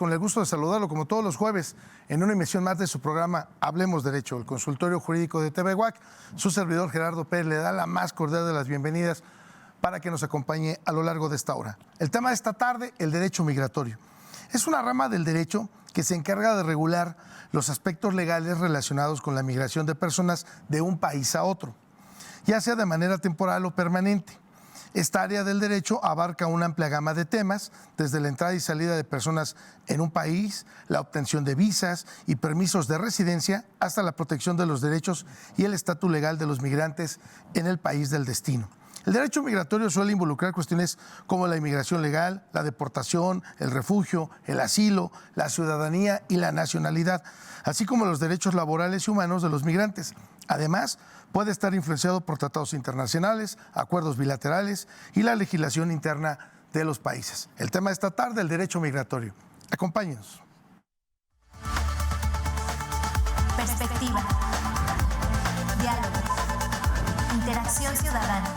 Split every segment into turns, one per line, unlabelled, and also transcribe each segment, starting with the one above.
con el gusto de saludarlo como todos los jueves en una emisión más de su programa Hablemos Derecho, el consultorio jurídico de TV UAC. Su servidor Gerardo Pérez le da la más cordial de las bienvenidas para que nos acompañe a lo largo de esta hora. El tema de esta tarde, el derecho migratorio. Es una rama del derecho que se encarga de regular los aspectos legales relacionados con la migración de personas de un país a otro, ya sea de manera temporal o permanente. Esta área del derecho abarca una amplia gama de temas, desde la entrada y salida de personas en un país, la obtención de visas y permisos de residencia, hasta la protección de los derechos y el estatus legal de los migrantes en el país del destino. El derecho migratorio suele involucrar cuestiones como la inmigración legal, la deportación, el refugio, el asilo, la ciudadanía y la nacionalidad, así como los derechos laborales y humanos de los migrantes. Además, puede estar influenciado por tratados internacionales, acuerdos bilaterales y la legislación interna de los países. El tema de esta tarde, el derecho migratorio. Acompáñenos.
Perspectiva. Diálogo. Interacción ciudadana.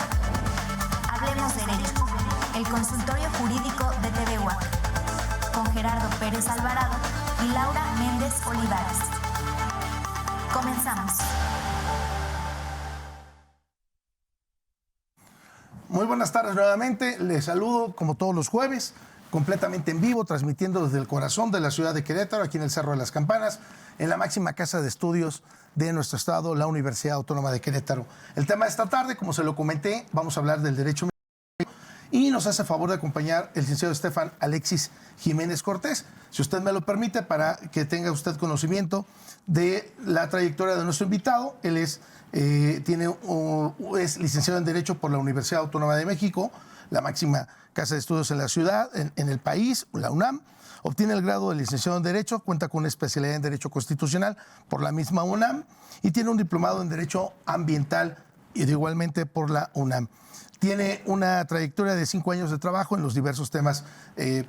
Hablemos Derecho. El consultorio jurídico de TV UAC. Con Gerardo Pérez Alvarado y Laura Méndez Olivares. Comenzamos.
Muy buenas tardes nuevamente, les saludo como todos los jueves, completamente en vivo, transmitiendo desde el corazón de la ciudad de Querétaro, aquí en el Cerro de las Campanas, en la máxima casa de estudios de nuestro estado, la Universidad Autónoma de Querétaro. El tema de esta tarde, como se lo comenté, vamos a hablar del derecho migratorio y nos hace favor de acompañar el licenciado Estefan Alexis Jiménez Cortés, si usted me lo permite, para que tenga usted conocimiento de la trayectoria de nuestro invitado. Él es licenciado en Derecho por la Universidad Autónoma de México, la máxima casa de estudios en la ciudad, en el país, la UNAM. Obtiene el grado de licenciado en Derecho, cuenta con una especialidad en Derecho Constitucional por la misma UNAM y tiene un diplomado en Derecho Ambiental y igualmente por la UNAM. Tiene una trayectoria de 5 años de trabajo en los diversos temas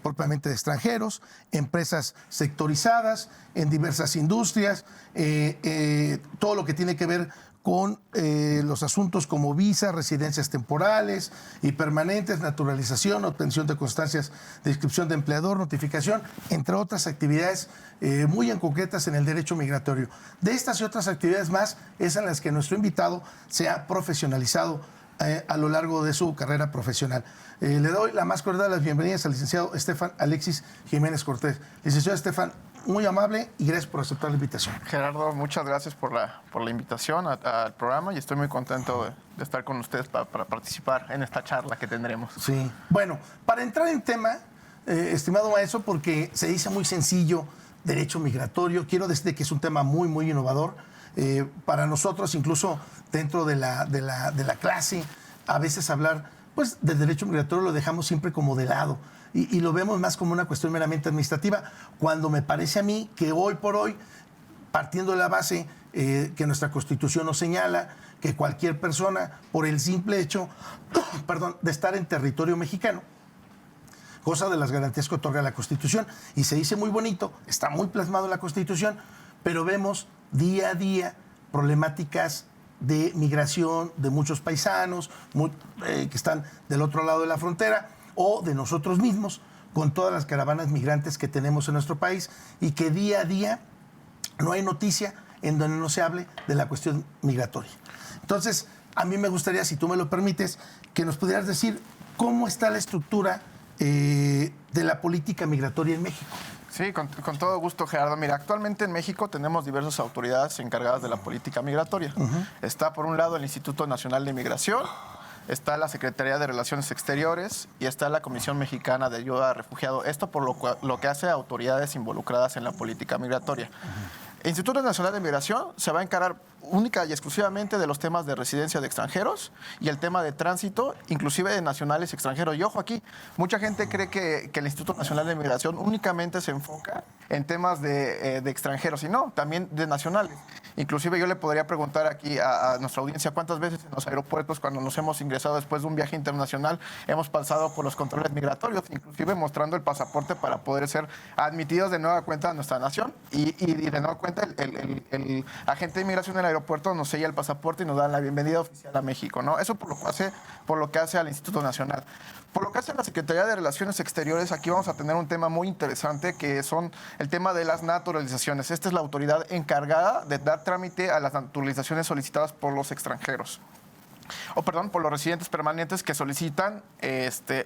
propiamente de extranjeros, empresas sectorizadas, en diversas industrias, todo lo que tiene que ver con los asuntos como visas, residencias temporales y permanentes, naturalización, obtención de constancias de inscripción de empleador, notificación, entre otras actividades muy en concretas en el derecho migratorio. De estas y otras actividades más es en las que nuestro invitado se ha profesionalizado a lo largo de su carrera profesional. Le doy la más cordial de las bienvenidas al licenciado Estefan Alexis Jiménez Cortés. Licenciado Estefan, muy amable y gracias por aceptar la invitación.
Gerardo, muchas gracias por la invitación al programa y estoy muy contento de estar con ustedes para participar en esta charla que tendremos.
Sí. Bueno, para entrar en tema, estimado maestro, porque se dice muy sencillo, derecho migratorio, quiero decir que es un tema muy, muy innovador. Para nosotros, incluso dentro de la clase, a veces hablar pues, del derecho migratorio lo dejamos siempre como de lado y lo vemos más como una cuestión meramente administrativa, cuando me parece a mí que hoy por hoy, partiendo de la base que nuestra Constitución nos señala, que cualquier persona, por el simple hecho de estar en territorio mexicano, cosa de las garantías que otorga la Constitución, y se dice muy bonito, está muy plasmado en la Constitución, pero vemos día a día problemáticas de migración de muchos paisanos que están del otro lado de la frontera o de nosotros mismos con todas las caravanas migrantes que tenemos en nuestro país y que día a día no hay noticia en donde no se hable de la cuestión migratoria. Entonces, a mí me gustaría, si tú me lo permites, que nos pudieras decir cómo está la estructura de la política migratoria en México.
Sí, con todo gusto, Gerardo. Mira, actualmente en México tenemos diversas autoridades encargadas de la política migratoria. Está, por un lado, el Instituto Nacional de Migración, está la Secretaría de Relaciones Exteriores y está la Comisión Mexicana de Ayuda a Refugiados. Esto por lo que hace a autoridades involucradas en la política migratoria. El Instituto Nacional de Migración se va a encargar única y exclusivamente de los temas de residencia de extranjeros y el tema de tránsito, inclusive de nacionales extranjeros. Y ojo aquí, mucha gente cree que el Instituto Nacional de Migración únicamente se enfoca en temas de extranjeros, y no, también de nacionales. Inclusive yo le podría preguntar aquí a nuestra audiencia cuántas veces en los aeropuertos, cuando nos hemos ingresado después de un viaje internacional, hemos pasado por los controles migratorios, inclusive mostrando el pasaporte para poder ser admitidos de nueva cuenta a nuestra nación y de nueva cuenta el agente de inmigración en el aeropuerto nos sella el pasaporte y nos dan la bienvenida oficial a México, ¿no? Eso por lo que hace al Instituto Nacional. Por lo que hace a la Secretaría de Relaciones Exteriores, aquí vamos a tener un tema muy interesante que son el tema de las naturalizaciones. Esta es la autoridad encargada de dar trámite a las naturalizaciones solicitadas por los extranjeros. Por los residentes permanentes que solicitan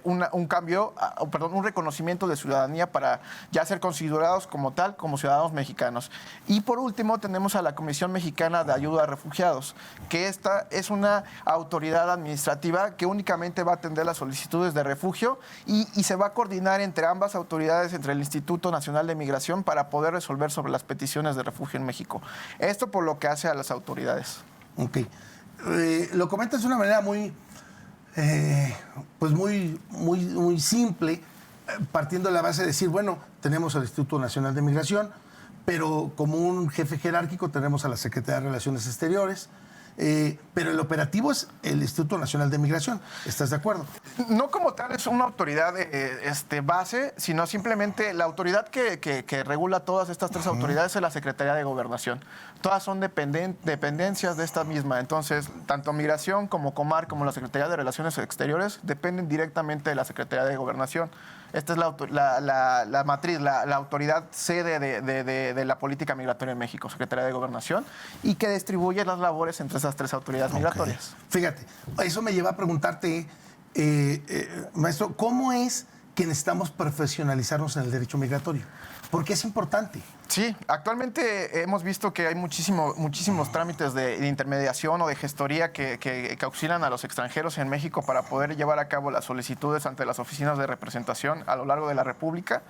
un reconocimiento de ciudadanía para ya ser considerados como tal, como ciudadanos mexicanos. Y por último tenemos a la Comisión Mexicana de Ayuda a Refugiados, que esta es una autoridad administrativa que únicamente va a atender las solicitudes de refugio y se va a coordinar entre ambas autoridades, entre el Instituto Nacional de Migración, para poder resolver sobre las peticiones de refugio en México. Esto por lo que hace a las autoridades.
Ok. Lo comentas de una manera muy simple, partiendo de la base de decir, bueno, tenemos al Instituto Nacional de Migración, pero como un jefe jerárquico tenemos a la Secretaría de Relaciones Exteriores, pero el operativo es el Instituto Nacional de Migración. ¿Estás de acuerdo?
No como tal es una autoridad base, sino simplemente la autoridad que regula todas estas tres autoridades es la Secretaría de Gobernación. Todas son dependencias de esta misma. Entonces, tanto Migración como Comar, como la Secretaría de Relaciones Exteriores, dependen directamente de la Secretaría de Gobernación. Esta es la matriz, la autoridad sede de la política migratoria en México, Secretaría de Gobernación, y que distribuye las labores entre esas tres autoridades migratorias.
Fíjate, eso me lleva a preguntarte, maestro, ¿cómo es que necesitamos profesionalizarnos en el derecho migratorio? Porque es importante.
Sí, actualmente hemos visto que hay muchísimos trámites de intermediación o de gestoría que auxilian a los extranjeros en México para poder llevar a cabo las solicitudes ante las oficinas de representación a lo largo de la República.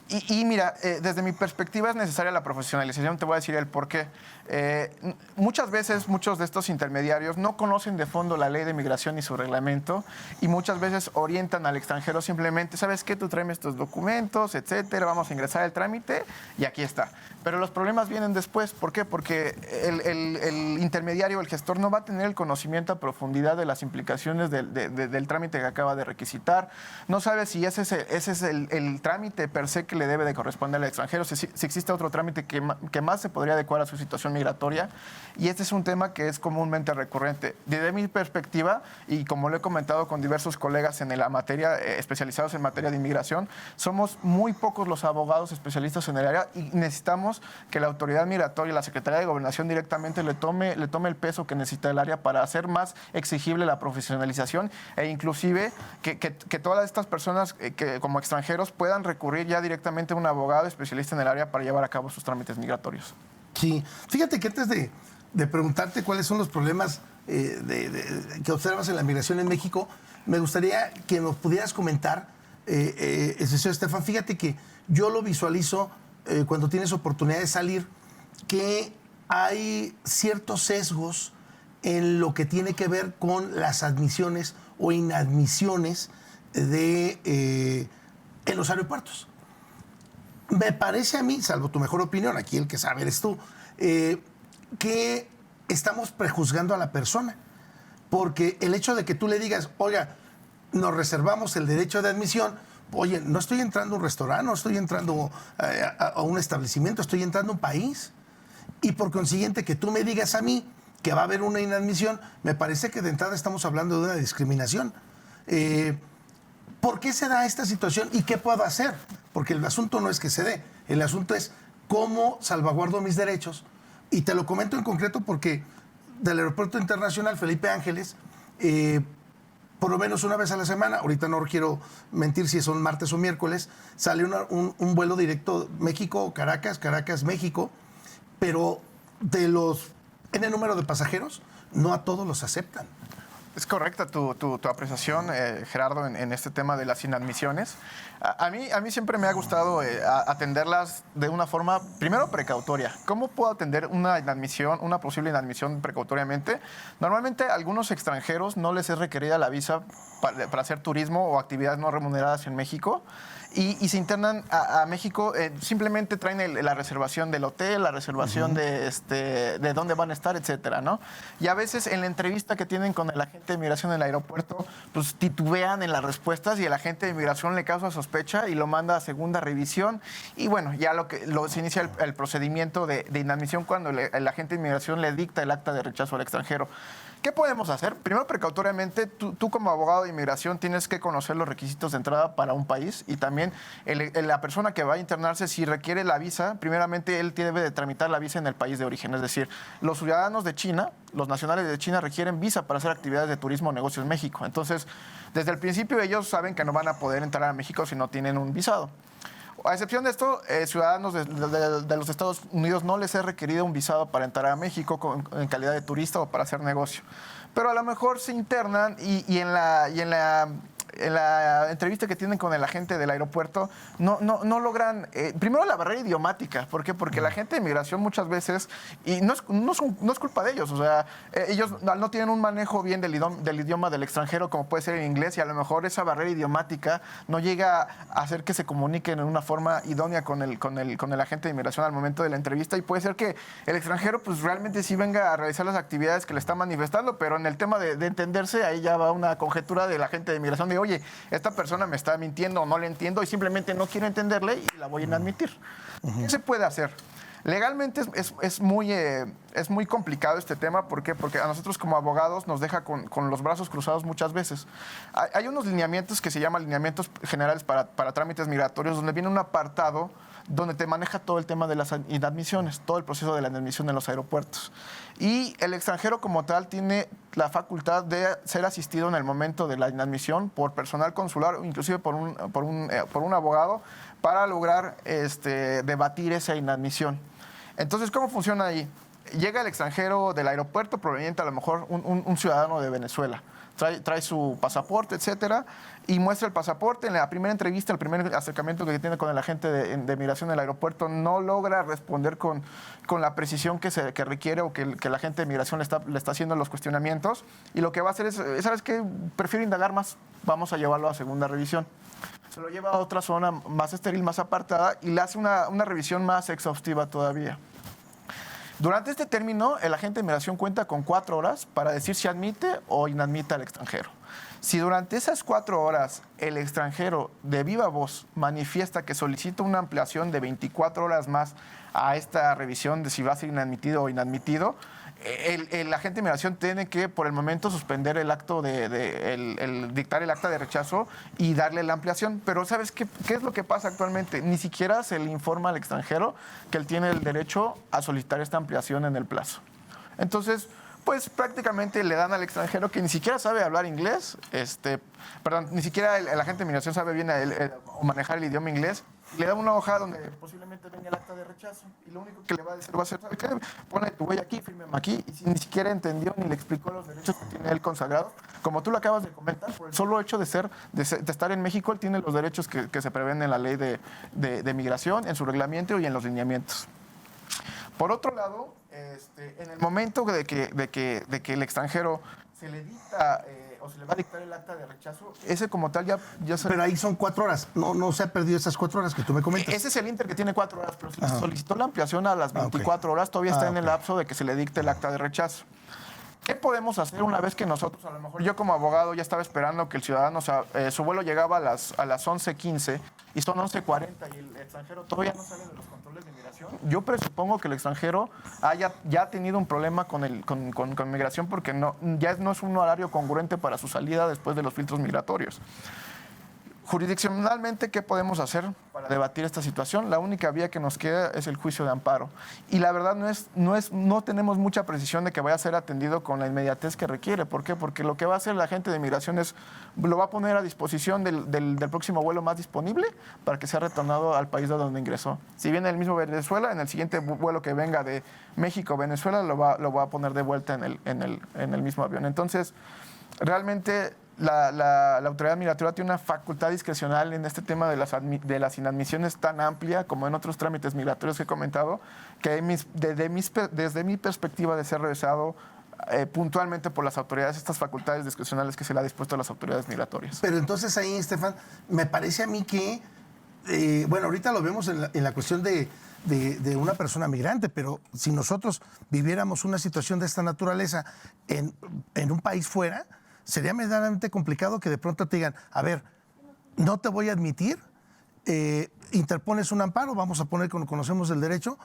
Y mira, desde mi perspectiva es necesaria la profesionalización, te voy a decir el por qué. Muchas veces muchos de estos intermediarios no conocen de fondo la ley de migración y su reglamento y muchas veces orientan al extranjero simplemente, ¿sabes qué? Tú tráeme estos documentos, etcétera, vamos a ingresar el trámite y aquí está. Pero los problemas vienen después. ¿Por qué? Porque el intermediario, el gestor, no va a tener el conocimiento a profundidad de las implicaciones del trámite que acaba de requisitar. No sabe si ese es el trámite per se que le debe de corresponder al extranjero, si existe otro trámite que más se podría adecuar a su situación migratoria. Y este es un tema que es comúnmente recurrente. Desde mi perspectiva, y como lo he comentado con diversos colegas en la materia, especializados en materia de inmigración, somos muy pocos los abogados especialistas en el área y necesitamos que la autoridad migratoria y la Secretaría de Gobernación directamente le tome el peso que necesita el área para hacer más exigible la profesionalización e inclusive que todas estas personas que como extranjeros puedan recurrir ya directamente a un abogado especialista en el área para llevar a cabo sus trámites migratorios.
Sí, fíjate que antes de preguntarte cuáles son los problemas que observas en la migración en México, me gustaría que nos pudieras comentar, señor Estefan, fíjate que yo lo visualizo cuando tienes oportunidad de salir, que hay ciertos sesgos en lo que tiene que ver con las admisiones o inadmisiones en los aeropuertos. Me parece a mí, salvo tu mejor opinión, aquí el que sabe eres tú, que estamos prejuzgando a la persona. Porque el hecho de que tú le digas, oiga, nos reservamos el derecho de admisión, oye, no estoy entrando a un restaurante, no estoy entrando a un establecimiento, estoy entrando a un país. Y por consiguiente que tú me digas a mí que va a haber una inadmisión, me parece que de entrada estamos hablando de una discriminación. ¿Por qué se da esta situación y qué puedo hacer? Porque el asunto no es que se dé, el asunto es cómo salvaguardo mis derechos. Y te lo comento en concreto porque del Aeropuerto Internacional Felipe Ángeles, por lo menos una vez a la semana, ahorita no quiero mentir si son martes o miércoles, sale un vuelo directo México-Caracas, Caracas-México, pero en el número de pasajeros, no a todos los aceptan.
Es correcta tu apreciación, Gerardo, en este tema de las inadmisiones. A mí siempre me ha gustado atenderlas de una forma, primero, precautoria. ¿Cómo puedo atender una inadmisión, una posible inadmisión precautoriamente? Normalmente a algunos extranjeros no les es requerida la visa para hacer turismo o actividades no remuneradas en México. Y se internan a México, simplemente traen la reservación del hotel, la reservación de dónde van a estar, etcétera, ¿no? Y a veces en la entrevista que tienen con el agente agente de migración en el aeropuerto pues titubean en las respuestas y el agente de migración le causa sospecha y lo manda a segunda revisión. Y bueno, ya se inicia el procedimiento de inadmisión cuando el agente de migración le dicta el acta de rechazo al extranjero. ¿Qué podemos hacer? Primero, precautoriamente, tú como abogado de inmigración tienes que conocer los requisitos de entrada para un país y también la persona que va a internarse, si requiere la visa, primeramente él debe de tramitar la visa en el país de origen. Es decir, los ciudadanos de China, los nacionales de China requieren visa para hacer actividades de turismo o negocios en México. Entonces, desde el principio ellos saben que no van a poder entrar a México si no tienen un visado. A excepción de esto, ciudadanos de los Estados Unidos no les es requerido un visado para entrar a México en calidad de turista o para hacer negocio. Pero a lo mejor se internan y en la entrevista que tienen con el agente del aeropuerto no logran, primero la barrera idiomática. ¿Por qué? Porque la gente de migración muchas veces, y no es culpa de ellos, o sea, ellos no tienen un manejo bien del idioma del extranjero como puede ser en inglés y a lo mejor esa barrera idiomática no llega a hacer que se comuniquen en una forma idónea con el agente de migración al momento de la entrevista y puede ser que el extranjero pues realmente sí venga a realizar las actividades que le está manifestando, pero en el tema de entenderse ahí ya va una conjetura del agente de migración de oye, esta persona me está mintiendo o no le entiendo y simplemente no quiero entenderle y la voy a inadmitir. ¿Qué se puede hacer? Legalmente es muy complicado este tema. ¿Por qué? Porque a nosotros como abogados nos deja con los brazos cruzados muchas veces. Hay unos lineamientos que se llaman lineamientos generales para trámites migratorios, donde viene un apartado donde te maneja todo el tema de las inadmisiones, todo el proceso de la inadmisión en los aeropuertos. Y el extranjero como tal tiene la facultad de ser asistido en el momento de la inadmisión por personal consular o inclusive por un abogado para lograr debatir esa inadmisión. Entonces, ¿cómo funciona ahí? Llega el extranjero del aeropuerto proveniente a lo mejor un ciudadano de Venezuela. Trae su pasaporte, etcétera, y muestra el pasaporte. En la primera entrevista, el primer acercamiento que tiene con el agente de migración del aeropuerto, no logra responder con la precisión que requiere o que el agente de migración le está haciendo los cuestionamientos. Y lo que va a hacer es, ¿sabes qué? Prefiero indagar más, vamos a llevarlo a segunda revisión. Se lo lleva a otra zona más estéril, más apartada, y le hace una revisión más exhaustiva todavía. Durante este término, el agente de migración cuenta con 4 horas para decir si admite o inadmite al extranjero. Si durante esas 4 horas el extranjero de viva voz manifiesta que solicita una ampliación de 24 horas más a esta revisión de si va a ser inadmitido o inadmitido, el agente de migración tiene que, por el momento, suspender el acto el dictar el acta de rechazo y darle la ampliación. Pero ¿sabes qué es lo que pasa actualmente? Ni siquiera se le informa al extranjero que él tiene el derecho a solicitar esta ampliación en el plazo. Entonces, pues prácticamente le dan al extranjero que ni siquiera sabe hablar inglés, ni siquiera el agente de migración sabe bien manejar el idioma inglés, le da una hoja donde posiblemente venga el acta de rechazo y lo único que le va a decir va a ser, ¿sabe qué? Pone tu huella aquí, fírmeme aquí, y si ni siquiera entendió ni le explicó los derechos que tiene él consagrados, como tú lo acabas de comentar, por el solo hecho de estar en México, él tiene los derechos que se prevén en la ley de migración, en su reglamento y en los lineamientos. Por otro lado, en el momento de que el extranjero se le dicta o se le va a dictar el acta de rechazo, ese como tal ya se...
Pero ahí son 4 horas, no se ha perdido esas 4 horas que tú me comentas.
Ese es el Inter que tiene 4 horas, pero si solicitó la ampliación a las 24 horas, todavía está en el lapso de que se le dicte el acta de rechazo. ¿Qué podemos hacer una vez que nosotros, a lo mejor yo como abogado ya estaba esperando que el ciudadano, su vuelo llegaba a las 11:15 y son 11:40 y el extranjero todavía no sale de los controles de migración? Yo presupongo que el extranjero haya ya tenido un problema con migración porque ya no es un horario congruente para su salida después de los filtros migratorios. Jurisdiccionalmente, ¿qué podemos hacer para debatir esta situación? La única vía que nos queda es el juicio de amparo. Y la verdad no tenemos mucha precisión de que vaya a ser atendido con la inmediatez que requiere. ¿Por qué? Porque lo que va a hacer la agente de migración lo va a poner a disposición del próximo vuelo más disponible para que sea retornado al país de donde ingresó. Si viene el mismo Venezuela, en el siguiente vuelo que venga de México o Venezuela, lo va a poner de vuelta en el mismo avión. Entonces, realmente... La autoridad migratoria tiene una facultad discrecional en este tema de las inadmisiones tan amplia como en otros trámites migratorios que he comentado, que desde mi perspectiva de ser revisado puntualmente por las autoridades, estas facultades discrecionales que se le ha dispuesto a las autoridades migratorias.
Pero entonces ahí, Estefan, me parece a mí que, ahorita lo vemos en la cuestión de una persona migrante, pero si nosotros viviéramos una situación de esta naturaleza en un país fuera, sería medianamente complicado que de pronto te digan, a ver, no te voy a admitir, interpones un amparo, vamos a poner como conocemos el derecho,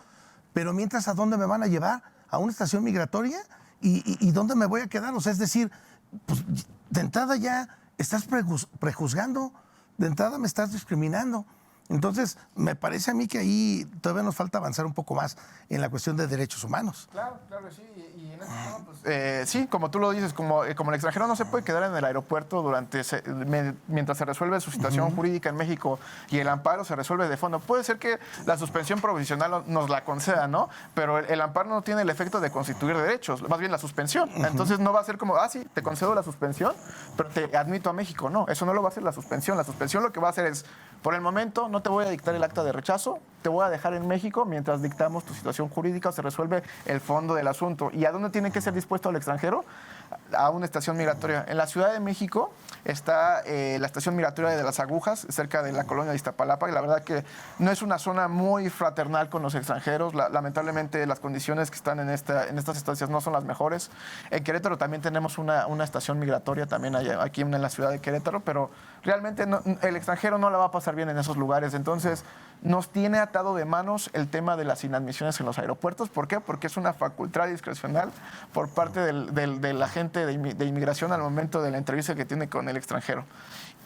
pero mientras, ¿a dónde me van a llevar? ¿A una estación migratoria? ¿Y dónde me voy a quedar? O sea, es decir, pues, de entrada ya estás prejuzgando, de entrada me estás discriminando. Entonces, me parece a mí que ahí todavía nos falta avanzar un poco más en la cuestión de derechos humanos.
Claro que sí. Y en ese tema, pues, sí, como tú lo dices, como el extranjero no se puede quedar en el aeropuerto mientras se resuelve su situación jurídica en México y el amparo se resuelve de fondo. Puede ser que la suspensión provisional nos la conceda, ¿no? Pero el amparo no tiene el efecto de constituir derechos, más bien la suspensión. Entonces no va a ser como, sí, te concedo la suspensión, pero te admito a México. No, eso no lo va a hacer la suspensión. La suspensión lo que va a hacer es, por el momento, no te voy a dictar el acta de rechazo, te voy a dejar en México mientras dictamos tu situación jurídica, se resuelve el fondo del asunto. ¿Y a dónde tiene que ser dispuesto el extranjero? A una estación migratoria. En la Ciudad de México está la estación migratoria de Las Agujas, cerca de la colonia de Iztapalapa, y la verdad que no es una zona muy fraternal con los extranjeros. Lamentablemente las condiciones que están en estas estancias no son las mejores. En Querétaro también tenemos una estación migratoria, también aquí en la ciudad de Querétaro, pero realmente el extranjero no la va a pasar bien en esos lugares. Entonces, nos tiene atado de manos el tema de las inadmisiones en los aeropuertos. ¿Por qué? Porque es una facultad discrecional por parte del agente de inmigración al momento de la entrevista que tiene con el extranjero.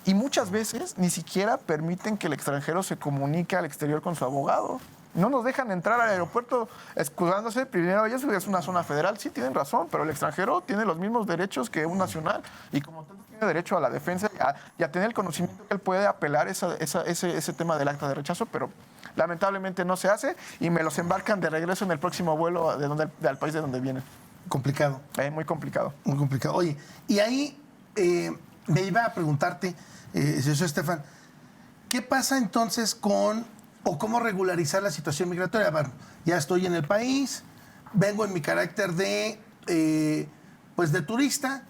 Y muchas veces ni siquiera permiten que el extranjero se comunique al exterior con su abogado. No nos dejan entrar al aeropuerto excusándose. Primero, eso es una zona federal. Sí, tienen razón, pero el extranjero tiene los mismos derechos que un nacional. Y como tanto tiene derecho a la defensa y a tener el conocimiento que él puede apelar ese tema del acta de rechazo, pero lamentablemente no se hace y me los embarcan de regreso en el próximo vuelo al país de donde vienen.
Complicado.
Muy complicado.
Muy complicado. Oye, y ahí me iba a preguntarte, Estefan, ¿qué pasa entonces o cómo regularizar la situación migratoria? Bueno, ya estoy en el país, vengo en mi carácter de turista,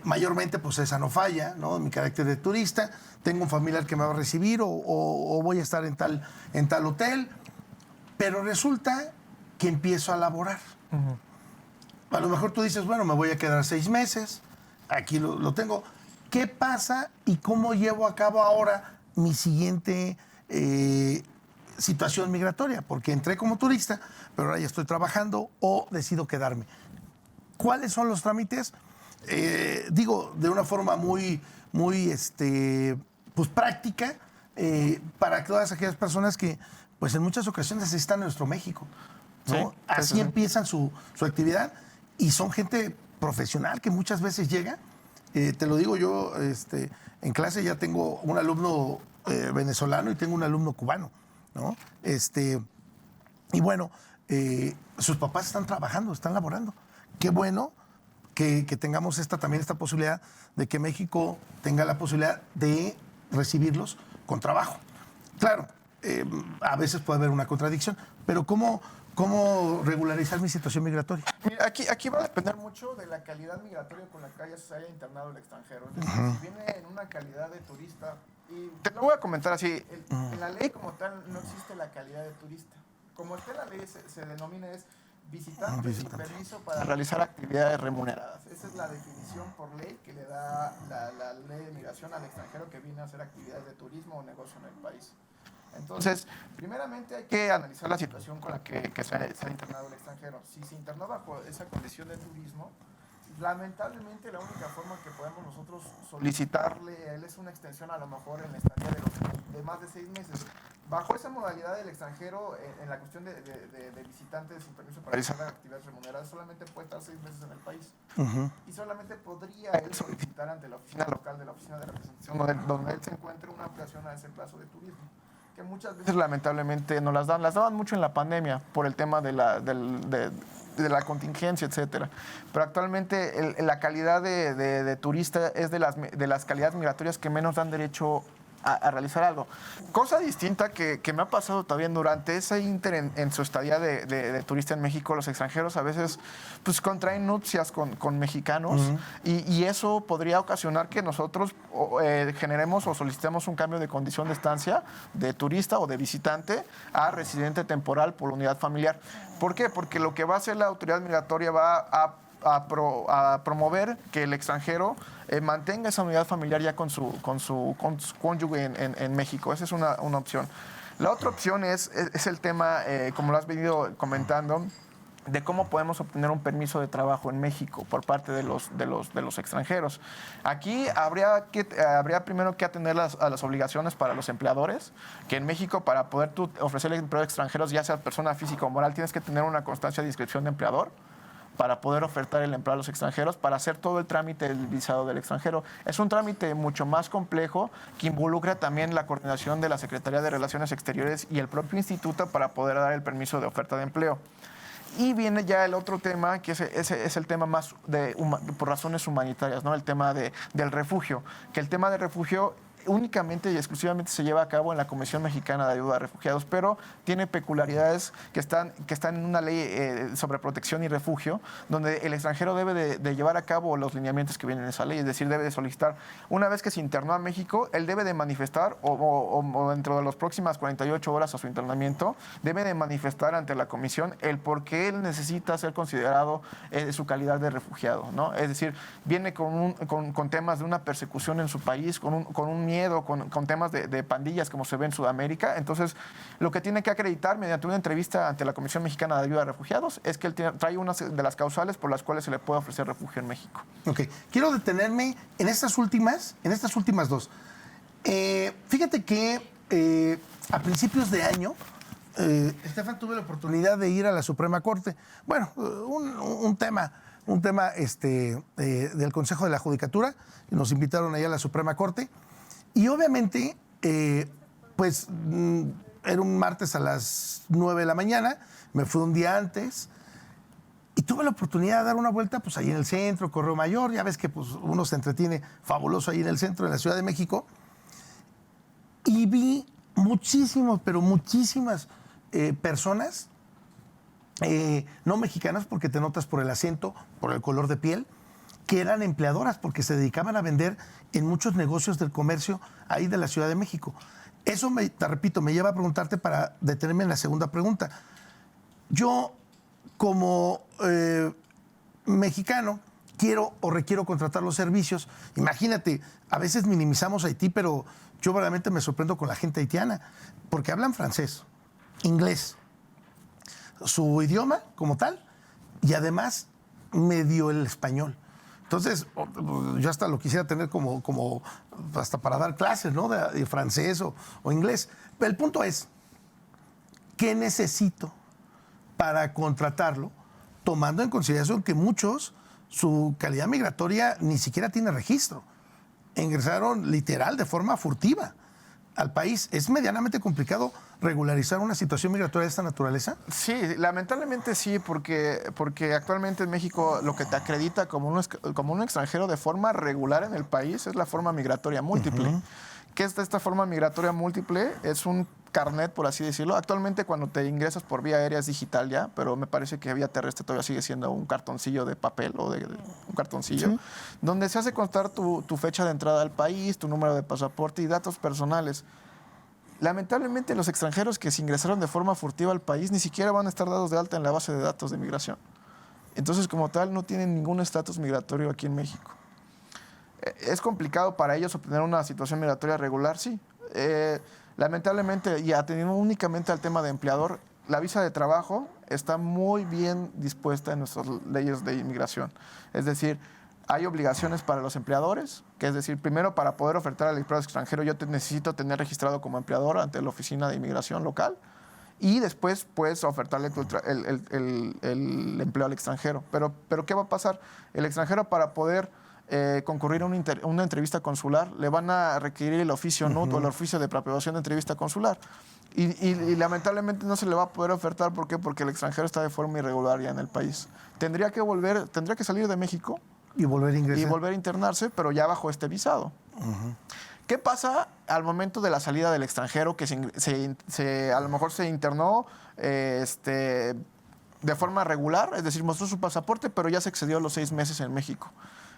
mayormente pues esa no falla, ¿no? Mi carácter de turista, tengo un familiar que me va a recibir o voy a estar en tal hotel, pero resulta que empiezo a laborar. A lo mejor tú dices, bueno, me voy a quedar 6 meses, aquí lo tengo. ¿Qué pasa y cómo llevo a cabo ahora mi siguiente situación migratoria? Porque entré como turista, pero ahora ya estoy trabajando o decido quedarme. ¿Cuáles son los trámites? Digo, de una forma muy práctica, para todas aquellas personas que, pues en muchas ocasiones están en nuestro México, ¿no?
Sí,
así empiezan su actividad y son gente profesional que muchas veces llega. Te lo digo yo, en clase ya tengo un alumno venezolano y tengo un alumno cubano, ¿no? Y bueno, sus papás están trabajando, están laborando. Qué bueno que tengamos también esta posibilidad de que México tenga la posibilidad de recibirlos con trabajo. Claro, a veces puede haber una contradicción, pero ¿cómo regularizar mi situación migratoria?
Mira, aquí va a depender mucho de la calidad migratoria con la que se haya internado el extranjero. Es decir, si viene en una calidad de turista, y te lo voy a comentar así, en la ley como tal no existe la calidad de turista. Como está en la ley se denomina visitante sin permiso para realizar actividades remuneradas. Esa es la definición por ley que le da la ley de migración al extranjero que viene a hacer actividades de turismo o negocio en el país. Entonces, primeramente hay que analizar la situación con la que se ha internado el extranjero. Si se internó bajo esa condición de turismo, lamentablemente la única forma que podemos nosotros solicitarle a él es una extensión a lo mejor en la estadía de más de 6 meses. Bajo esa modalidad del extranjero, en la cuestión de visitantes sin permiso para realizar actividades remuneradas, solamente puede estar 6 meses en el país. Y solamente podría él solicitar ante la oficina local de la oficina de representación donde él se encuentre una ampliación a ese plazo de turismo, que muchas veces lamentablemente no las dan. Las daban mucho en la pandemia por el tema de la contingencia, etcétera. Pero actualmente la calidad de turista es de las calidades migratorias que menos dan derecho a realizar algo. Cosa distinta que me ha pasado también durante ese ínter en su estadía de turista en México. Los extranjeros a veces pues contraen nupcias con mexicanos y eso podría ocasionar que nosotros generemos o solicitemos un cambio de condición de estancia de turista o de visitante a residente temporal por unidad familiar. ¿Por qué? Porque lo que va a hacer la autoridad migratoria va a promover que el extranjero mantenga esa unidad familiar ya con su cónyuge en México. Esa es una opción. La otra opción es el tema, como lo has venido comentando, de cómo podemos obtener un permiso de trabajo en México por parte de los extranjeros. Aquí habría primero que atender a las obligaciones para los empleadores, que en México para poder tú ofrecerle empleo a extranjeros, ya sea persona física o moral, tienes que tener una constancia de inscripción de empleador para poder ofertar el empleo a los extranjeros, para hacer todo el trámite del visado del extranjero. Es un trámite mucho más complejo que involucra también la coordinación de la Secretaría de Relaciones Exteriores y el propio instituto para poder dar el permiso de oferta de empleo. Y viene ya el otro tema, que es el tema más por razones humanitarias, ¿no? El tema del refugio. Que el tema del refugio únicamente y exclusivamente se lleva a cabo en la Comisión Mexicana de Ayuda a Refugiados, pero tiene peculiaridades que están en una ley sobre protección y refugio, donde el extranjero debe de llevar a cabo los lineamientos que vienen en esa ley, es decir, debe de solicitar, una vez que se internó a México, él debe de manifestar, o dentro de las próximas 48 horas a su internamiento, debe de manifestar ante la comisión el por qué él necesita ser considerado su calidad de refugiado, ¿no? Es decir, viene con temas de una persecución en su país, con un miedo, con temas de pandillas como se ve en Sudamérica. Entonces, lo que tiene que acreditar mediante una entrevista ante la Comisión Mexicana de Ayuda a Refugiados es que él trae una de las causales por las cuales se le puede ofrecer refugio en México.
Ok, quiero detenerme en estas últimas dos. Fíjate que a principios de año, Estefan, tuve la oportunidad de ir a la Suprema Corte. Bueno, un tema del Consejo de la Judicatura. Nos invitaron allá a la Suprema Corte. Y obviamente, era un martes a las 9 de la mañana, me fui un día antes y tuve la oportunidad de dar una vuelta pues ahí en el centro, Correo Mayor. Ya ves que pues, uno se entretiene fabuloso ahí en el centro, en la Ciudad de México. Y vi muchísimas personas, no mexicanas, porque te notas por el acento, por el color de piel, que eran empleadoras porque se dedicaban a vender en muchos negocios del comercio ahí de la Ciudad de México. Eso, te repito, me lleva a preguntarte para detenerme en la segunda pregunta. Yo, como mexicano, quiero o requiero contratar los servicios. Imagínate, a veces minimizamos Haití, pero yo verdaderamente me sorprendo con la gente haitiana, porque hablan francés, inglés, su idioma como tal, y además medio el español. Entonces, yo hasta lo quisiera tener como hasta para dar clases, ¿no? De francés o inglés. Pero el punto es, ¿qué necesito para contratarlo? Tomando en consideración que muchos, su calidad migratoria ni siquiera tiene registro. Ingresaron literal de forma furtiva al país. ¿Es medianamente complicado regularizar una situación migratoria de esta naturaleza?
Sí, lamentablemente sí, porque actualmente en México lo que te acredita como un extranjero de forma regular en el país es la forma migratoria múltiple. Uh-huh. ¿Qué es esta forma migratoria múltiple? Es un carnet, por así decirlo. Actualmente cuando te ingresas por vía aérea es digital ya, pero me parece que vía terrestre todavía sigue siendo un cartoncillo de papel o un cartoncillo, sí, donde se hace constar tu fecha de entrada al país, tu número de pasaporte y datos personales. Lamentablemente los extranjeros que se ingresaron de forma furtiva al país ni siquiera van a estar dados de alta en la base de datos de migración. Entonces, como tal, no tienen ningún estatus migratorio aquí en México. ¿Es complicado para ellos obtener una situación migratoria regular? Sí. Lamentablemente, y atendiendo únicamente al tema de empleador, la visa de trabajo está muy bien dispuesta en nuestras leyes de inmigración. Es decir, hay obligaciones para los empleadores, que es decir, primero para poder ofertar al empleado extranjero yo necesito tener registrado como empleador ante la oficina de inmigración local y después puedes ofertarle el empleo al extranjero. Pero ¿qué va a pasar? El extranjero para poder concurrir a una entrevista consular le van a requerir el oficio NUT o el oficio de preaprobación de entrevista consular. Y lamentablemente no se le va a poder ofertar. ¿Por qué? Porque el extranjero está de forma irregular ya en el país. Tendría que salir de México
y volver a ingresar.
Y volver a internarse, pero ya bajo este visado. Uh-huh. ¿Qué pasa al momento de la salida del extranjero que a lo mejor se internó de forma regular? Es decir, mostró su pasaporte, pero ya se excedió los 6 meses en México.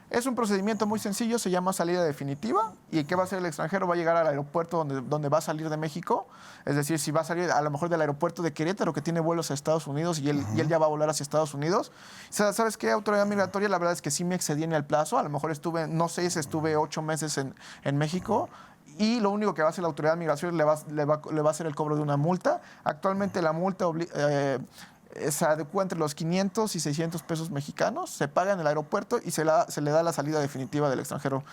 Es un procedimiento muy sencillo, se llama salida definitiva. ¿Y qué va a hacer el extranjero? Va a llegar al aeropuerto donde va a salir de México. Es decir, si va a salir a lo mejor del aeropuerto de Querétaro, que tiene vuelos a Estados Unidos, y él ya va a volar hacia Estados Unidos. ¿Sabes qué, autoridad migratoria? La verdad es que sí me excedí en el plazo. A lo mejor estuve 8 meses en México. Y lo único que va a hacer la autoridad de migración le va a hacer el cobro de una multa. Actualmente la multa se adecua entre los 500 y 600 pesos mexicanos, se paga en el aeropuerto y se le da la salida definitiva del extranjero.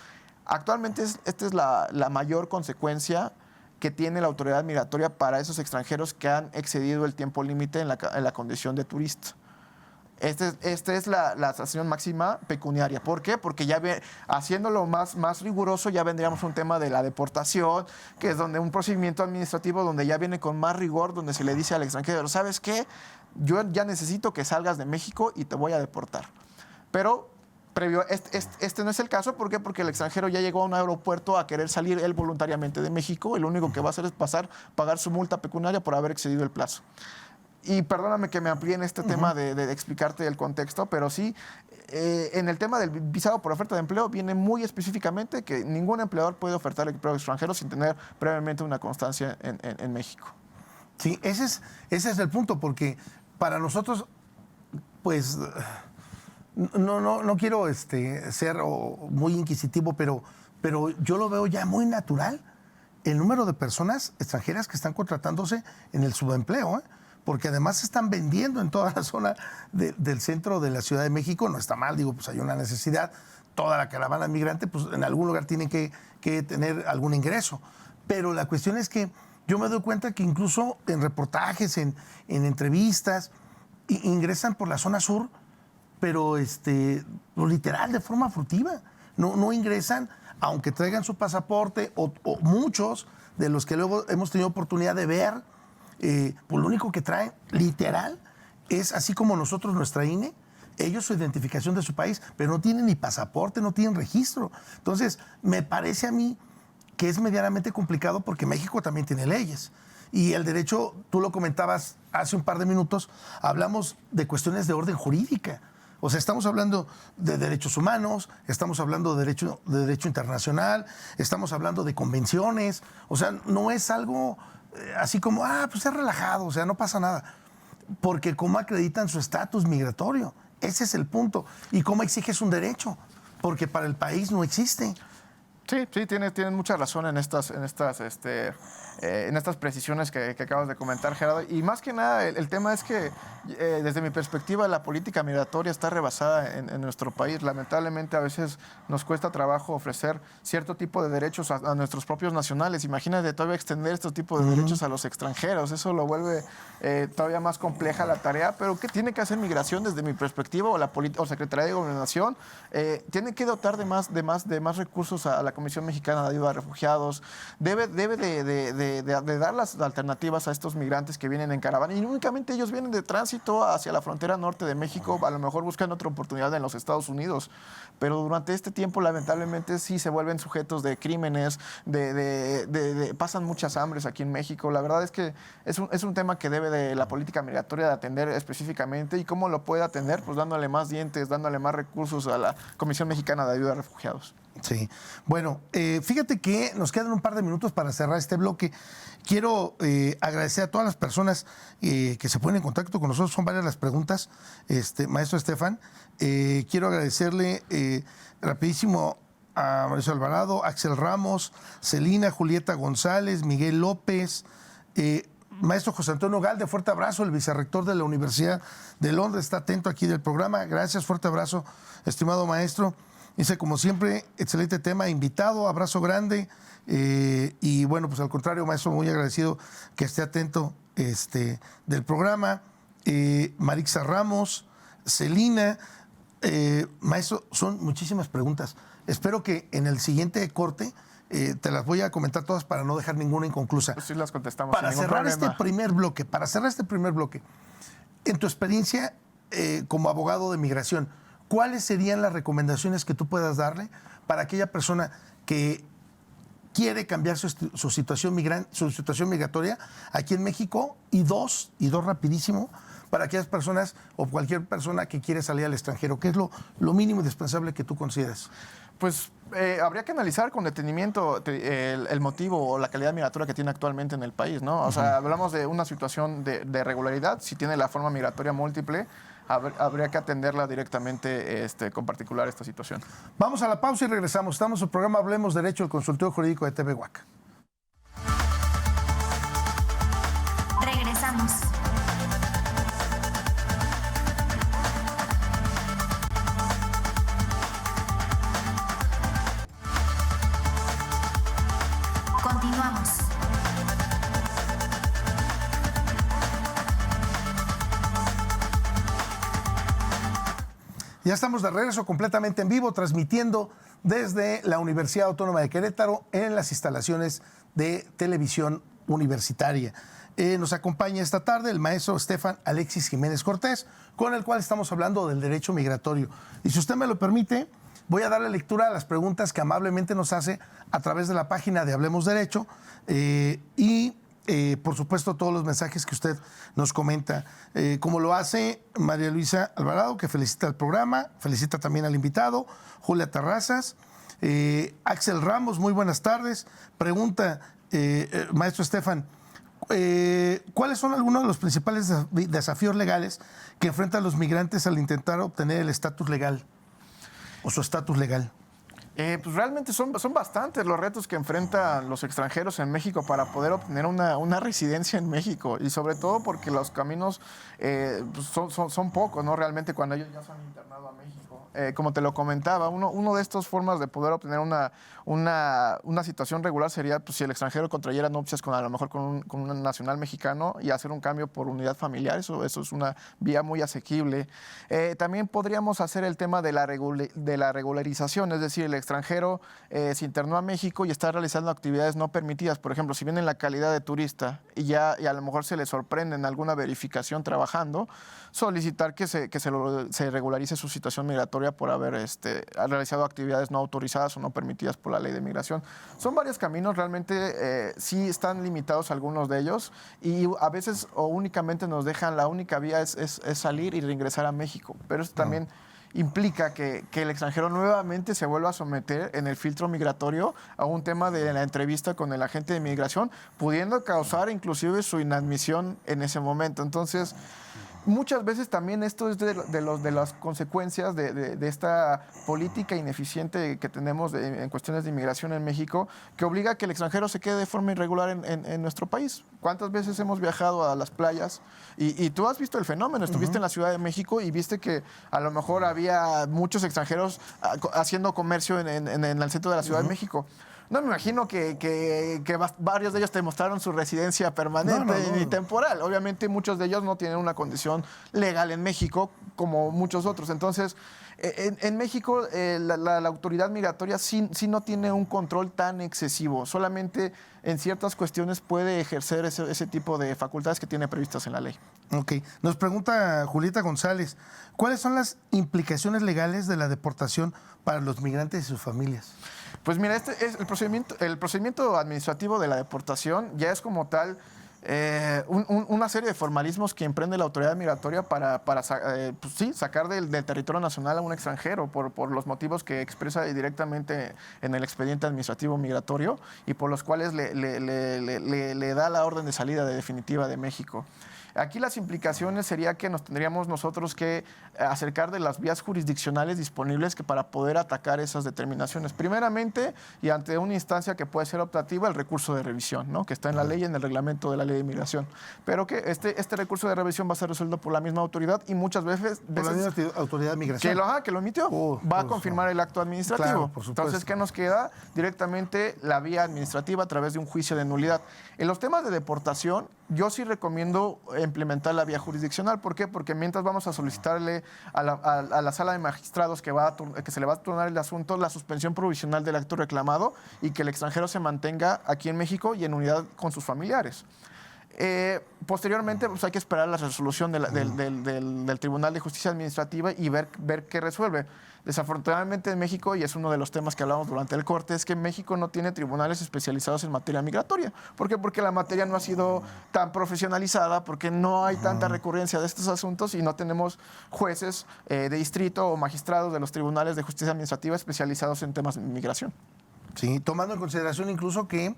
Actualmente esta es la mayor consecuencia que tiene la autoridad migratoria para esos extranjeros que han excedido el tiempo límite en la condición de turista. Esta es la sanción máxima pecuniaria. ¿Por qué? Porque haciéndolo más riguroso ya vendríamos a un tema de la deportación, que es donde un procedimiento administrativo donde ya viene con más rigor, donde se le dice al extranjero, ¿sabes qué? Yo ya necesito que salgas de México y te voy a deportar. Pero previo, este no es el caso. ¿Por qué? Porque el extranjero ya llegó a un aeropuerto a querer salir él voluntariamente de México y lo único que va a hacer es pagar su multa pecuniaria por haber excedido el plazo. Y perdóname que me amplíe en este tema de explicarte el contexto, pero sí, en el tema del visado por oferta de empleo viene muy específicamente que ningún empleador puede ofertar empleo extranjero sin tener previamente una constancia en México.
Sí, ese es el punto, porque para nosotros, pues, no quiero ser muy inquisitivo, pero yo lo veo ya muy natural, el número de personas extranjeras que están contratándose en el subempleo, porque además se están vendiendo en toda la zona del centro de la Ciudad de México. No está mal, digo, pues hay una necesidad. Toda la caravana migrante, pues en algún lugar tienen que tener algún ingreso. Pero la cuestión es que yo me doy cuenta que incluso en reportajes, en entrevistas, ingresan por la zona sur, pero literal, de forma furtiva. No ingresan, aunque traigan su pasaporte, o muchos de los que luego hemos tenido oportunidad de ver, pues lo único que traen, literal, es así como nosotros nuestra INE, ellos su identificación de su país, pero no tienen ni pasaporte, no tienen registro. Entonces, me parece a mí que es medianamente complicado porque México también tiene leyes. Y el derecho, tú lo comentabas hace un par de minutos, hablamos de cuestiones de orden jurídica. O sea, estamos hablando de derechos humanos, estamos hablando de derecho internacional, estamos hablando de convenciones. O sea, no es algo así como, pues es relajado, o sea, no pasa nada. Porque cómo acreditan su estatus migratorio, ese es el punto. Y cómo exiges un derecho, porque para el país no existe.
Sí, tienes mucha razón en estas precisiones que acabas de comentar, Gerardo. Y más que nada, el tema es que, desde mi perspectiva, la política migratoria está rebasada en nuestro país. Lamentablemente, a veces nos cuesta trabajo ofrecer cierto tipo de derechos a nuestros propios nacionales. Imagínate todavía extender este tipo de derechos a los extranjeros. Eso lo vuelve todavía más compleja la tarea. Pero ¿qué tiene que hacer Migración desde mi perspectiva, o Secretaría de Gobernación? Tiene que dotar de más recursos a la Comisión Mexicana de Ayuda a Refugiados. Debe de dar las alternativas a estos migrantes que vienen en caravana. Y únicamente ellos vienen de tránsito hacia la frontera norte de México, a lo mejor buscan otra oportunidad en los Estados Unidos. Pero durante este tiempo, lamentablemente, sí se vuelven sujetos de crímenes, pasan muchas hambres aquí en México. La verdad es que es un tema que debe de la política migratoria de atender específicamente. ¿Y cómo lo puede atender? Pues dándole más dientes, dándole más recursos a la Comisión Mexicana de Ayuda a Refugiados.
Sí. Bueno, fíjate que nos quedan un par de minutos para cerrar este bloque. Quiero agradecer a todas las personas que se ponen en contacto con nosotros. Son varias las preguntas, maestro Estefan. Quiero agradecerle rapidísimo a Mauricio Alvarado, Axel Ramos, Celina, Julieta González, Miguel López, maestro José Antonio Galde, fuerte abrazo, el vicerrector de la Universidad de Londres, está atento aquí del programa. Gracias, fuerte abrazo, estimado maestro. Dice, como siempre, excelente tema, invitado, abrazo grande. Y bueno, pues al contrario, maestro, muy agradecido que esté atento del programa. Marixa Ramos, Celina, maestro, son muchísimas preguntas. Espero que en el siguiente corte te las voy a comentar todas para no dejar ninguna inconclusa.
Pues sí, las contestamos.
Para cerrar este primer bloque, en tu experiencia como abogado de migración, ¿cuáles serían las recomendaciones que tú puedas darle para aquella persona que quiere cambiar su situación migratoria aquí en México? Y dos rapidísimo, para aquellas personas o cualquier persona que quiere salir al extranjero? ¿Qué es lo mínimo indispensable que tú consideras?
Pues habría que analizar con detenimiento el motivo o la calidad migratoria que tiene actualmente en el país, ¿no? O sea, hablamos de una situación de regularidad. Si tiene la forma migratoria múltiple, habría que atenderla directamente con particular esta situación.
Vamos a la pausa y regresamos. Estamos en el programa Hablemos Derecho, el consultorio jurídico de TV UAC.
Regresamos. Continuamos.
Ya estamos de regreso completamente en vivo, transmitiendo desde la Universidad Autónoma de Querétaro en las instalaciones de televisión universitaria. Nos acompaña esta tarde el maestro Estefan Alexis Jiménez Cortés, con el cual estamos hablando del derecho migratorio. Y si usted me lo permite, voy a darle lectura a las preguntas que amablemente nos hace a través de la página de Hablemos Derecho por supuesto, todos los mensajes que usted nos comenta, como lo hace María Luisa Alvarado, que felicita el programa, felicita también al invitado, Julia Terrazas, Axel Ramos, muy buenas tardes. Pregunta, maestro Estefan, ¿cuáles son algunos de los principales desafíos legales que enfrentan los migrantes al intentar obtener el estatus legal o su estatus legal?
Pues realmente son bastantes los retos que enfrentan los extranjeros en México para poder obtener una residencia en México, y sobre todo porque los caminos pues son pocos, ¿no? Realmente cuando ellos ya se han internado a México. Como te lo comentaba, uno de estas formas de poder obtener una situación regular sería pues, si el extranjero contrayera nupcias a lo mejor con un nacional mexicano y hacer un cambio por unidad familiar. Eso es una vía muy asequible. También podríamos hacer el tema de la regularización, es decir, el extranjero se internó a México y está realizando actividades no permitidas. Por ejemplo, si viene en la calidad de turista y a lo mejor se le sorprende en alguna verificación trabajando, solicitar que se regularice su situación migratoria por haber realizado actividades no autorizadas o no permitidas por la ley de migración. Son varios caminos, realmente sí están limitados algunos de ellos, y a veces o únicamente nos dejan, la única vía es salir y reingresar a México, pero esto también implica que el extranjero nuevamente se vuelva a someter en el filtro migratorio a un tema de la entrevista con el agente de migración, pudiendo causar inclusive su inadmisión en ese momento. Entonces, muchas veces también esto es de las consecuencias de esta política ineficiente que tenemos en cuestiones de inmigración en México, que obliga a que el extranjero se quede de forma irregular en nuestro país. ¿Cuántas veces hemos viajado a las playas? Y tú has visto el fenómeno, estuviste en la Ciudad de México y viste que a lo mejor había muchos extranjeros haciendo comercio en el centro de la Ciudad de México. No me imagino que varios de ellos te mostraron su residencia permanente ni temporal. Obviamente muchos de ellos no tienen una condición legal en México como muchos otros. Entonces, en México la autoridad migratoria sí no tiene un control tan excesivo. Solamente en ciertas cuestiones puede ejercer ese tipo de facultades que tiene previstas en la ley.
Ok. Nos pregunta Julieta González, ¿cuáles son las implicaciones legales de la deportación para los migrantes y sus familias?
Pues mira, el procedimiento administrativo de la deportación ya es como tal una serie de formalismos que emprende la autoridad migratoria para sacar del territorio nacional a un extranjero por los motivos que expresa directamente en el expediente administrativo migratorio y por los cuales le da la orden de salida definitiva de México. Aquí las implicaciones sería que nos tendríamos nosotros que acercar de las vías jurisdiccionales disponibles para poder atacar esas determinaciones. Primeramente, y ante una instancia que puede ser optativa, el recurso de revisión, ¿no? Que está en la ley y en el reglamento de la ley de inmigración. Pero que este recurso de revisión va a ser resuelto por la misma autoridad y muchas veces...
Por la misma autoridad de migración.
Que lo emitió. Va a confirmar el acto administrativo.
Claro, por supuesto.
Entonces, ¿qué nos queda? Directamente la vía administrativa a través de un juicio de nulidad. En los temas de deportación, yo sí recomiendo implementar la vía jurisdiccional. ¿Por qué? Porque mientras vamos a solicitarle a la sala de magistrados que se le va a turnar el asunto la suspensión provisional del acto reclamado y que el extranjero se mantenga aquí en México y en unidad con sus familiares. Posteriormente, pues hay que esperar la resolución del Tribunal de Justicia Administrativa y ver qué resuelve. Desafortunadamente en México, y es uno de los temas que hablamos durante el corte, es que México no tiene tribunales especializados en materia migratoria. ¿Por qué? Porque la materia no ha sido tan profesionalizada, porque no hay tanta recurrencia de estos asuntos y no tenemos jueces de distrito o magistrados de los tribunales de justicia administrativa especializados en temas de migración.
Sí, tomando en consideración incluso que,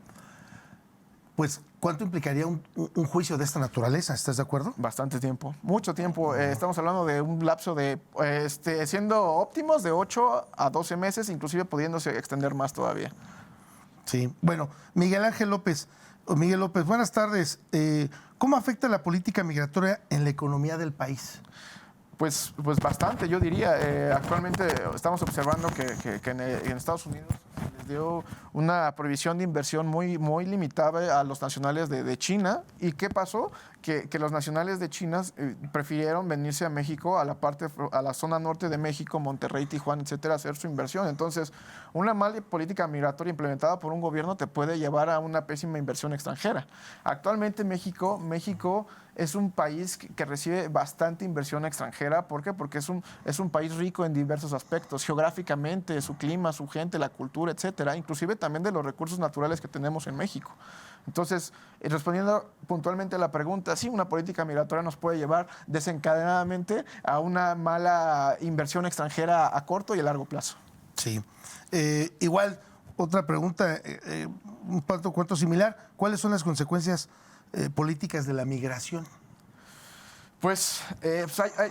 pues, ¿cuánto implicaría un juicio de esta naturaleza? ¿Estás de acuerdo?
Bastante tiempo, mucho tiempo. Estamos hablando de un lapso de, siendo óptimos, de 8 a 12 meses, inclusive pudiéndose extender más todavía.
Sí. Bueno, Miguel López, buenas tardes. ¿Cómo afecta la política migratoria en la economía del país?
Pues bastante, yo diría. Actualmente estamos observando que en Estados Unidos les dio una prohibición de inversión muy limitada a los nacionales de China. ¿Y qué pasó? Que los nacionales de China prefirieron venirse a México, a la zona norte de México, Monterrey, Tijuana, etcétera, a hacer su inversión. Entonces, una mala política migratoria implementada por un gobierno te puede llevar a una pésima inversión extranjera. Actualmente México es un país que recibe bastante inversión extranjera. ¿Por qué? Porque es un país rico en diversos aspectos, geográficamente, su clima, su gente, la cultura, etcétera, inclusive también de los recursos naturales que tenemos en México. Entonces, respondiendo puntualmente a la pregunta, sí, una política migratoria nos puede llevar desencadenadamente a una mala inversión extranjera a corto y a largo plazo.
Sí. Igual, otra pregunta, un cuanto similar. ¿Cuáles son las consecuencias políticas de la migración?
Pues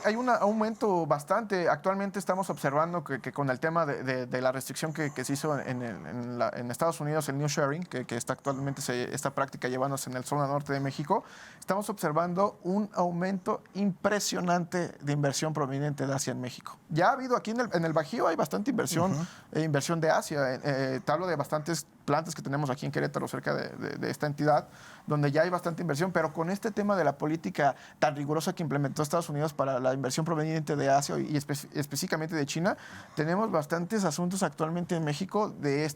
hay un aumento bastante. Actualmente estamos observando que con el tema de la restricción que se hizo en Estados Unidos, el New Sharing, que está actualmente esta práctica llevándose en el zona norte de México, estamos observando un aumento impresionante de inversión proveniente de Asia en México. Ya ha habido aquí en el Bajío, hay bastante inversión, inversión de Asia. Te hablo de bastantes plantas que tenemos aquí en Querétaro, cerca de esta entidad, donde ya hay bastante inversión, pero con este tema de la política tan rigurosa que implementó Estados Unidos para la inversión proveniente de Asia y específicamente de China, tenemos bastantes asuntos actualmente en México de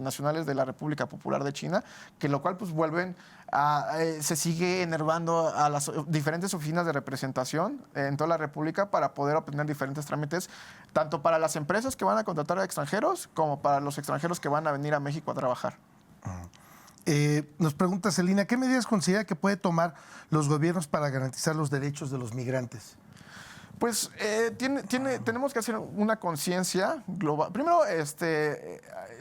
nacionales de la República Popular de China, que lo cual pues se sigue enervando a las diferentes oficinas de representación en toda la República para poder obtener diferentes trámites, tanto para las empresas que van a contratar a extranjeros como para los extranjeros que van a venir a México a trabajar.
Nos pregunta Celina, ¿qué medidas considera que puede tomar los gobiernos para garantizar los derechos de los migrantes?
Pues tenemos que hacer una conciencia global. Primero,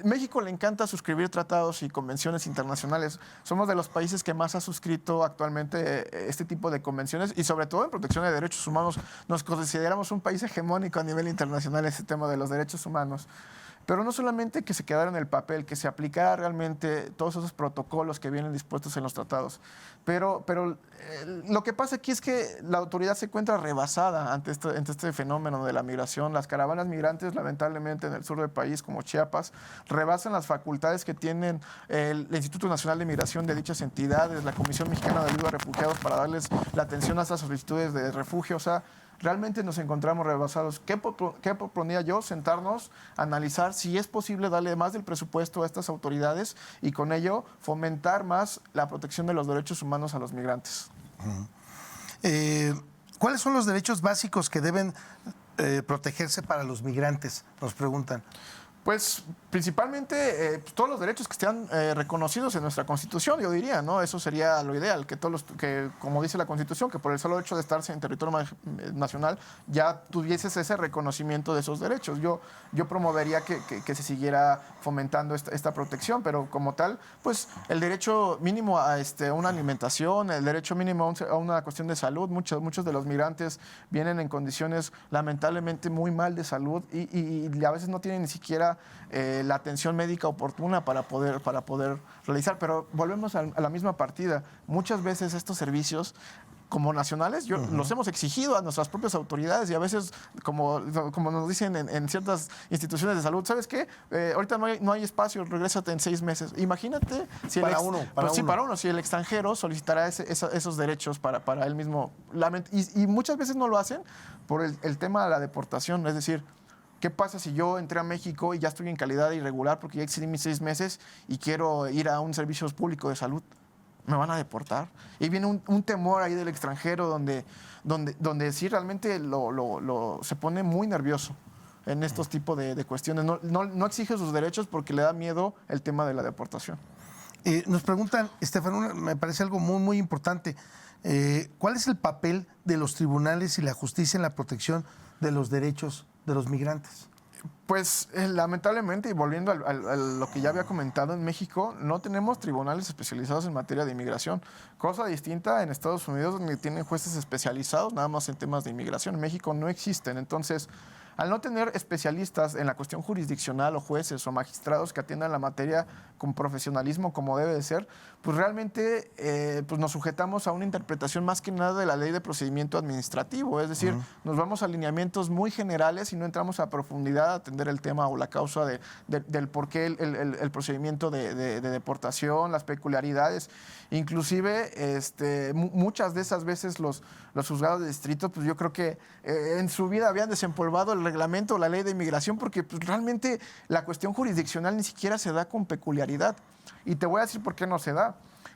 México le encanta suscribir tratados y convenciones internacionales. Somos de los países que más ha suscrito actualmente este tipo de convenciones y sobre todo en protección de derechos humanos. Nos consideramos un país hegemónico a nivel internacional en este tema de los derechos humanos. Pero no solamente que se quedara en el papel, que se aplicara realmente todos esos protocolos que vienen dispuestos en los tratados. Pero lo que pasa aquí es que la autoridad se encuentra rebasada ante este fenómeno de la migración. Las caravanas migrantes, lamentablemente, en el sur del país, como Chiapas, rebasan las facultades que tienen el Instituto Nacional de Migración de dichas entidades, la Comisión Mexicana de Ayuda a Refugiados, para darles la atención a estas solicitudes de refugio. O sea, realmente nos encontramos rebasados. ¿Qué proponía yo? Sentarnos, analizar si es posible darle más del presupuesto a estas autoridades y con ello fomentar más la protección de los derechos humanos a los migrantes.
¿Cuáles son los derechos básicos que deben protegerse para los migrantes? Nos preguntan.
Pues principalmente todos los derechos que estén reconocidos en nuestra Constitución, yo diría, ¿no? Eso sería lo ideal, que como dice la Constitución, que por el solo hecho de estarse en territorio nacional ya tuvieses ese reconocimiento de esos derechos. Yo promovería que se siguiera fomentando esta protección, pero como tal, pues el derecho mínimo a una alimentación, el derecho mínimo a una cuestión de salud. Muchos de los migrantes vienen en condiciones lamentablemente muy mal de salud y a veces no tienen ni siquiera la atención médica oportuna para poder realizar. Pero volvemos a la misma partida. Muchas veces estos servicios como nacionales, los hemos exigido a nuestras propias autoridades y a veces, como nos dicen en ciertas instituciones de salud, ¿sabes qué? Ahorita no hay espacio, regrésate en 6 meses. Imagínate si si el extranjero solicitará esos derechos para él mismo. Y muchas veces no lo hacen por el tema de la deportación, es decir, ¿qué pasa si yo entré a México y ya estoy en calidad irregular porque ya excedí mis 6 meses y quiero ir a un servicio público de salud? me van a deportar. Y viene un temor ahí del extranjero donde sí realmente se pone muy nervioso en estos tipos de cuestiones. No exige sus derechos porque le da miedo el tema de la deportación.
Nos preguntan, Estefan, me parece algo muy, muy importante. ¿Cuál es el papel de los tribunales y la justicia en la protección de los derechos de los migrantes?
Pues lamentablemente, y volviendo a lo que ya había comentado, en México no tenemos tribunales especializados en materia de inmigración. Cosa distinta en Estados Unidos, donde tienen jueces especializados nada más en temas de inmigración. En México no existen. Entonces, al no tener especialistas en la cuestión jurisdiccional o jueces o magistrados que atiendan la materia con profesionalismo como debe de ser, pues realmente pues nos sujetamos a una interpretación más que nada de la ley de procedimiento administrativo. Es decir, nos vamos a alineamientos muy generales y no entramos a profundidad a atender el tema o la causa del por qué el procedimiento de deportación, las peculiaridades. Inclusive, muchas de esas veces los juzgados de distrito, pues yo creo que en su vida habían desempolvado el reglamento o la ley de inmigración porque pues, realmente la cuestión jurisdiccional ni siquiera se da con peculiaridad. Y te voy a decir por qué no se da.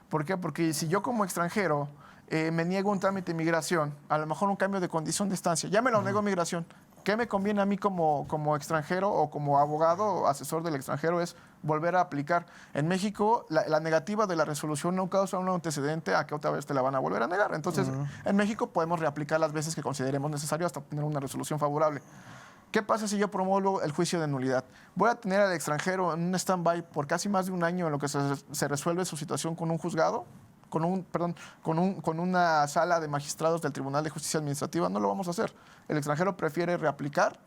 ¿Por qué? Porque si yo como extranjero me niego un trámite de migración, a lo mejor un cambio de condición de estancia, ya me lo negó migración. ¿Qué me conviene a mí como extranjero o como abogado o asesor del extranjero? Es volver a aplicar. En México, la negativa de la resolución no causa un antecedente a que otra vez te la van a volver a negar. Entonces, en México podemos reaplicar las veces que consideremos necesario hasta obtener una resolución favorable. ¿Qué pasa si yo promuevo el juicio de nulidad? Voy a tener al extranjero en un stand-by por casi más de un año en lo que se resuelve su situación con un juzgado, con una sala de magistrados del Tribunal de Justicia Administrativa. No lo vamos a hacer. El extranjero prefiere reaplicar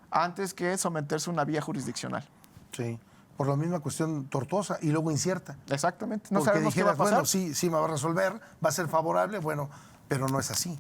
antes que someterse a una vía jurisdiccional.
Sí, por la misma cuestión tortuosa y luego incierta.
Exactamente. No
Porque
sabemos
dijeras,
qué va a pasar.
bueno, sí me va a resolver, va a ser favorable, bueno, pero no es así.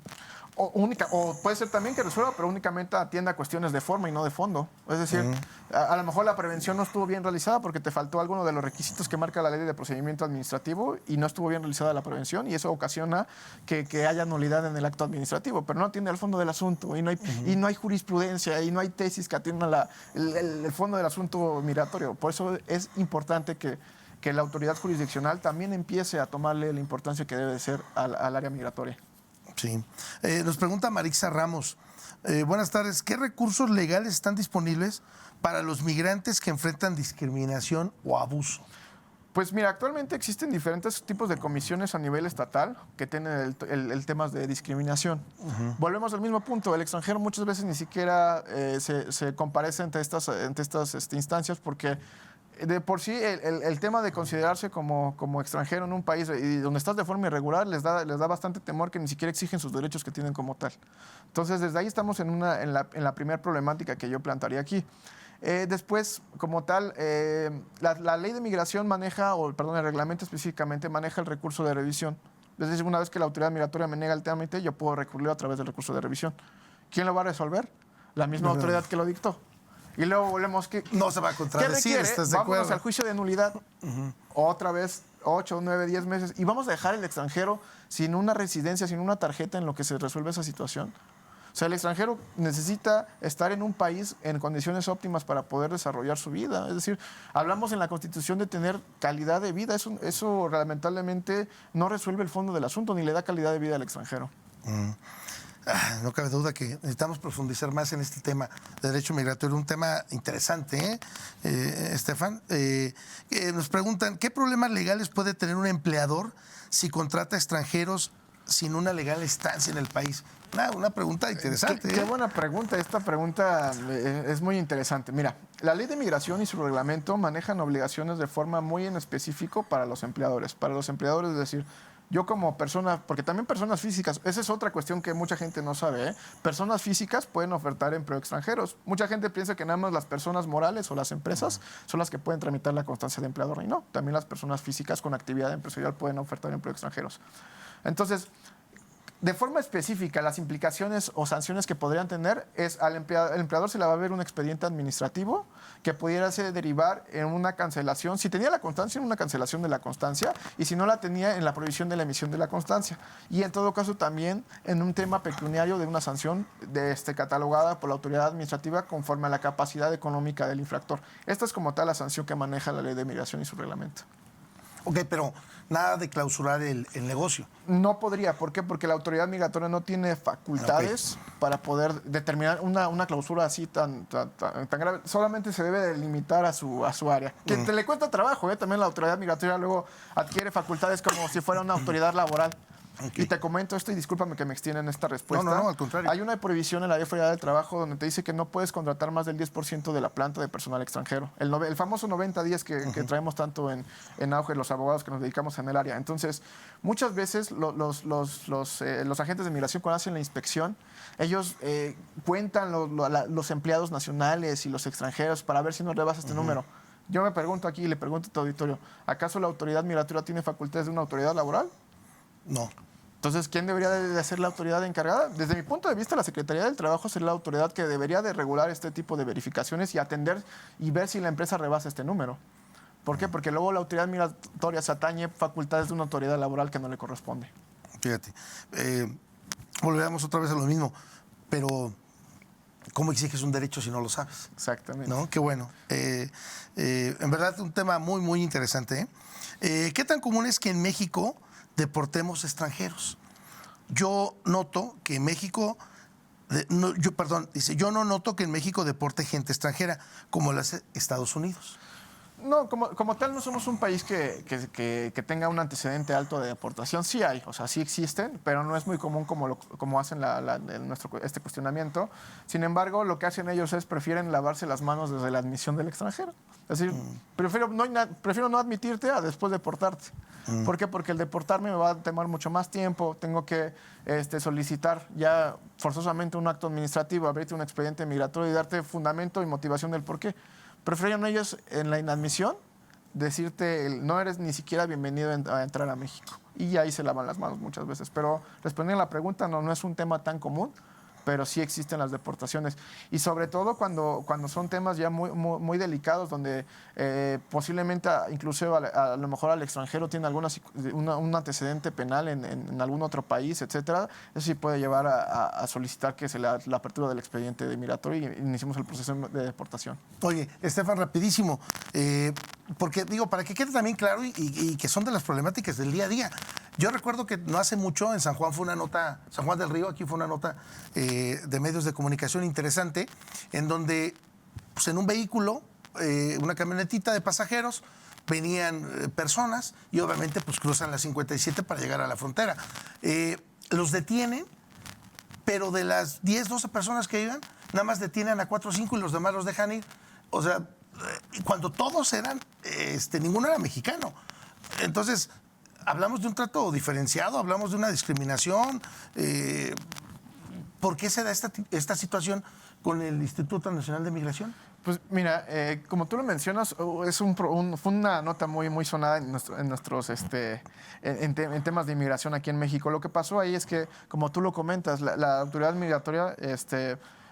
O puede ser también que resuelva, pero únicamente atienda a cuestiones de forma y no de fondo. Es decir, a lo mejor la prevención no estuvo bien realizada porque te faltó alguno de los requisitos que marca la ley de procedimiento administrativo y no estuvo bien realizada la prevención y eso ocasiona que haya nulidad en el acto administrativo, pero no atiende al fondo del asunto y no hay jurisprudencia y no hay tesis que atiendan el fondo del asunto migratorio. Por eso es importante que la autoridad jurisdiccional también empiece a tomarle la importancia que debe de ser al área migratoria.
Sí. Nos pregunta Marixa Ramos. Buenas tardes. ¿Qué recursos legales están disponibles para los migrantes que enfrentan discriminación o abuso?
Pues mira, actualmente existen diferentes tipos de comisiones a nivel estatal que tienen el tema de discriminación. Volvemos al mismo punto. El extranjero muchas veces ni siquiera se comparece ante estas instancias porque de por sí el tema de considerarse como extranjero en un país y donde estás de forma irregular les da bastante temor que ni siquiera exigen sus derechos que tienen como tal. Entonces, desde ahí estamos en la primera problemática que yo plantearía aquí. Después, como tal, la ley de migración el reglamento específicamente maneja el recurso de revisión. Es decir, una vez que la autoridad migratoria me niega el trámite, yo puedo recurrir a través del recurso de revisión. ¿Quién lo va a resolver? La misma autoridad que lo dictó. Y luego volvemos que...
No se va a contradecir, ¿estás de acuerdo?
Vámonos al juicio de nulidad. Otra vez, 8, 9, 10 meses. Y vamos a dejar al extranjero sin una residencia, sin una tarjeta en lo que se resuelve esa situación. O sea, el extranjero necesita estar en un país en condiciones óptimas para poder desarrollar su vida. Es decir, hablamos en la Constitución de tener calidad de vida. Eso lamentablemente no resuelve el fondo del asunto ni le da calidad de vida al extranjero.
No cabe duda que necesitamos profundizar más en este tema de derecho migratorio, un tema interesante, Estefan. Nos preguntan, ¿qué problemas legales puede tener un empleador si contrata extranjeros sin una legal estancia en el país? Una pregunta interesante.
Qué buena pregunta. Esta pregunta es muy interesante. Mira, la ley de migración y su reglamento manejan obligaciones de forma muy en específico para los empleadores. Para los empleadores, es decir, yo como persona, porque también personas físicas, esa es otra cuestión que mucha gente no sabe, Personas físicas pueden ofertar empleo extranjeros. Mucha gente piensa que nada más las personas morales o las empresas son las que pueden tramitar la constancia de empleador. Y no, también las personas físicas con actividad empresarial pueden ofertar empleo extranjeros. Entonces, de forma específica, las implicaciones o sanciones que podrían tener es el empleador se le va a ver un expediente administrativo que pudiera derivar en una cancelación, si tenía la constancia, en una cancelación de la constancia, y si no la tenía, en la prohibición de la emisión de la constancia. Y en todo caso también en un tema pecuniario de una sanción catalogada por la autoridad administrativa conforme a la capacidad económica del infractor. Esta es como tal la sanción que maneja la ley de migración y su reglamento.
Ok, pero nada de clausurar el negocio.
No podría, ¿por qué? Porque la autoridad migratoria no tiene facultades para poder determinar una clausura así tan grave. Solamente se debe de limitar a su área. Que te le cuesta trabajo, ¿eh? También la autoridad migratoria luego adquiere facultades como si fuera una autoridad laboral.
Okay.
Y te comento esto y discúlpame que me extienda en esta respuesta.
No, al contrario.
Hay una prohibición en la Ley Federal del Trabajo donde te dice que no puedes contratar más del 10% de la planta de personal extranjero. El famoso 90-10 que traemos tanto en auge los abogados que nos dedicamos en el área. Entonces, muchas veces los agentes de migración cuando hacen la inspección, ellos cuentan los empleados nacionales y los extranjeros para ver si no rebasa este número. Yo me pregunto aquí y le pregunto a tu auditorio, ¿acaso la autoridad migratoria tiene facultades de una autoridad laboral?
No.
Entonces, ¿quién debería de ser la autoridad encargada? Desde mi punto de vista, la Secretaría del Trabajo sería la autoridad que debería de regular este tipo de verificaciones y atender y ver si la empresa rebasa este número. ¿Por qué? Porque luego la autoridad migratoria se atañe facultades de una autoridad laboral que no le corresponde.
Fíjate, volvemos otra vez a lo mismo, pero ¿cómo exiges un derecho si no lo sabes?
Exactamente.
¿No? Qué bueno. En verdad, un tema muy, muy interesante. ¿Qué tan común es que en México deportemos extranjeros? Yo noto que en México, yo no noto que en México deporte gente extranjera como lo hace Estados Unidos.
No, como tal no somos un país que tenga un antecedente alto de deportación. Sí hay, o sea, sí existen, pero no es muy común como hacen este cuestionamiento. Sin embargo, lo que hacen ellos es prefieren lavarse las manos desde la admisión del extranjero. Es decir, prefiero no admitirte a después deportarte. ¿Por qué? Porque el deportarme me va a tomar mucho más tiempo, tengo que solicitar ya forzosamente un acto administrativo, abrirte un expediente migratorio y darte fundamento y motivación del por qué. Prefieren ellos en la inadmisión decirte no eres ni siquiera bienvenido a entrar a México. Y ahí se lavan las manos muchas veces. Pero respondiendo a la pregunta, no es un tema tan común, pero sí existen las deportaciones. Y sobre todo cuando son temas ya muy delicados, donde posiblemente incluso a lo mejor al extranjero tiene un antecedente penal en algún otro país, etcétera, eso sí puede llevar a solicitar que se le la apertura del expediente de migratorio y iniciemos el proceso de deportación.
Oye, Estefan, rapidísimo, porque digo, para que quede también claro y que son de las problemáticas del día a día. Yo recuerdo que no hace mucho en San Juan fue una nota, San Juan del Río, aquí fue una nota de medios de comunicación interesante, en donde pues, en un vehículo, una camionetita de pasajeros, venían personas y obviamente pues cruzan la 57 para llegar a la frontera. Los detienen, pero de las 10, 12 personas que iban, nada más detienen a 4 o 5 y los demás los dejan ir. O sea, cuando todos eran, ninguno era mexicano. Entonces, hablamos de un trato diferenciado, hablamos de una discriminación. ¿Por qué se da esta situación con el Instituto Nacional de Migración?
Pues mira, como tú lo mencionas, fue una nota muy sonada en temas de inmigración aquí en México. Lo que pasó ahí es que, como tú lo comentas, la autoridad migratoria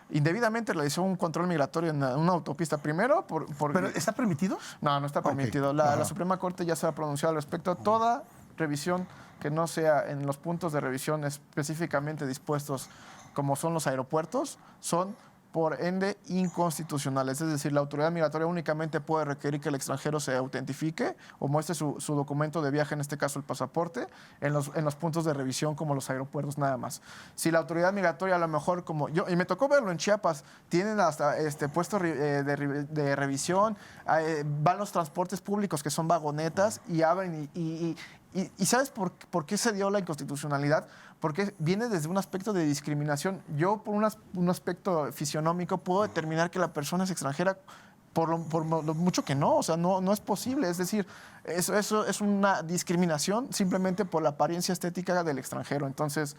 indebidamente realizó un control migratorio en una autopista. Primero,
¿Pero está permitido?
No está permitido.
Okay.
La Suprema Corte ya se ha pronunciado al respecto. Toda revisión que no sea en los puntos de revisión específicamente dispuestos como son los aeropuertos, son por ende inconstitucionales. Es decir, la autoridad migratoria únicamente puede requerir que el extranjero se autentifique o muestre su documento de viaje, en este caso el pasaporte, en los puntos de revisión como los aeropuertos nada más. Si la autoridad migratoria a lo mejor como yo, y me tocó verlo en Chiapas, tienen hasta puestos de revisión, van los transportes públicos que son vagonetas y abren y ¿sabes por qué se dio la inconstitucionalidad? Porque viene desde un aspecto de discriminación. Yo, por un aspecto fisionómico, puedo determinar que la persona es extranjera por lo mucho que no. O sea, no es posible. Es decir, eso es una discriminación simplemente por la apariencia estética del extranjero. Entonces,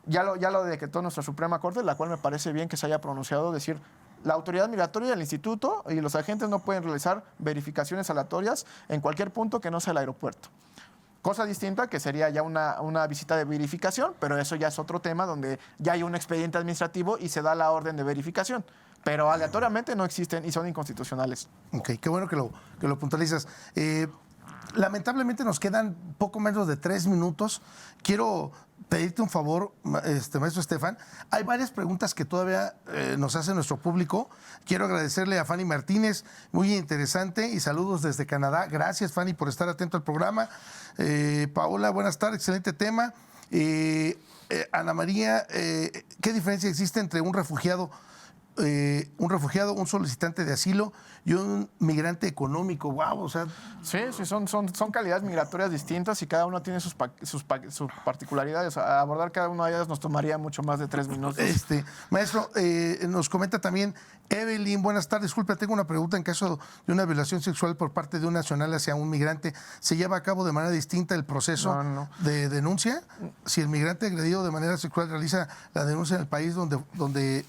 ya lo decretó nuestra Suprema Corte, la cual me parece bien que se haya pronunciado, decir, la autoridad migratoria, el instituto y los agentes no pueden realizar verificaciones aleatorias en cualquier punto que no sea el aeropuerto. Cosa distinta que sería ya una visita de verificación, pero eso ya es otro tema donde ya hay un expediente administrativo y se da la orden de verificación. Pero aleatoriamente no existen y son inconstitucionales.
Ok, qué bueno que lo puntualizas. lamentablemente nos quedan poco menos de 3 minutos. Quiero pedirte un favor, maestro Estefan. Hay varias preguntas que todavía nos hace nuestro público. Quiero agradecerle a Fanny Martínez, muy interesante, y saludos desde Canadá. Gracias, Fanny, por estar atento al programa. Paola, buenas tardes, excelente tema. Ana María, ¿qué diferencia existe entre un refugiado, un solicitante de asilo y un migrante económico? Wow, o sea...
Sí, son calidades migratorias distintas y cada uno tiene sus particularidades. A abordar cada una de ellas nos tomaría mucho más de 3 minutos.
Maestro, nos comenta también Evelyn, buenas tardes. Disculpe, tengo una pregunta. En caso de una violación sexual por parte de un nacional hacia un migrante, ¿se lleva a cabo de manera distinta el proceso de denuncia? Si el migrante agredido de manera sexual realiza la denuncia en el país donde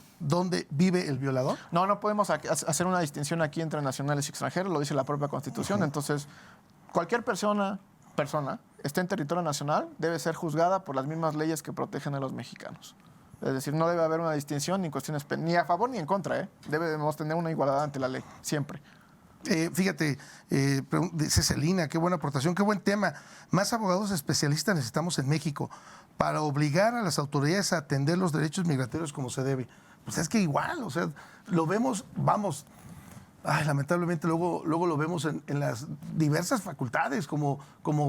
vive el violador?
No podemos hacer una distinción aquí entre nacionales y extranjeros, lo dice la propia Constitución. Entonces, cualquier persona esté en territorio nacional debe ser juzgada por las mismas leyes que protegen a los mexicanos. Es decir, no debe haber una distinción ni cuestiones ni a favor ni en contra. Debemos tener una igualdad ante la ley, siempre.
Fíjate, dice Celina, qué buena aportación, qué buen tema. Más abogados especialistas necesitamos en México para obligar a las autoridades a atender los derechos migratorios como se debe. Pues es que igual, o sea, lo vemos, lamentablemente luego lo vemos en las diversas facultades como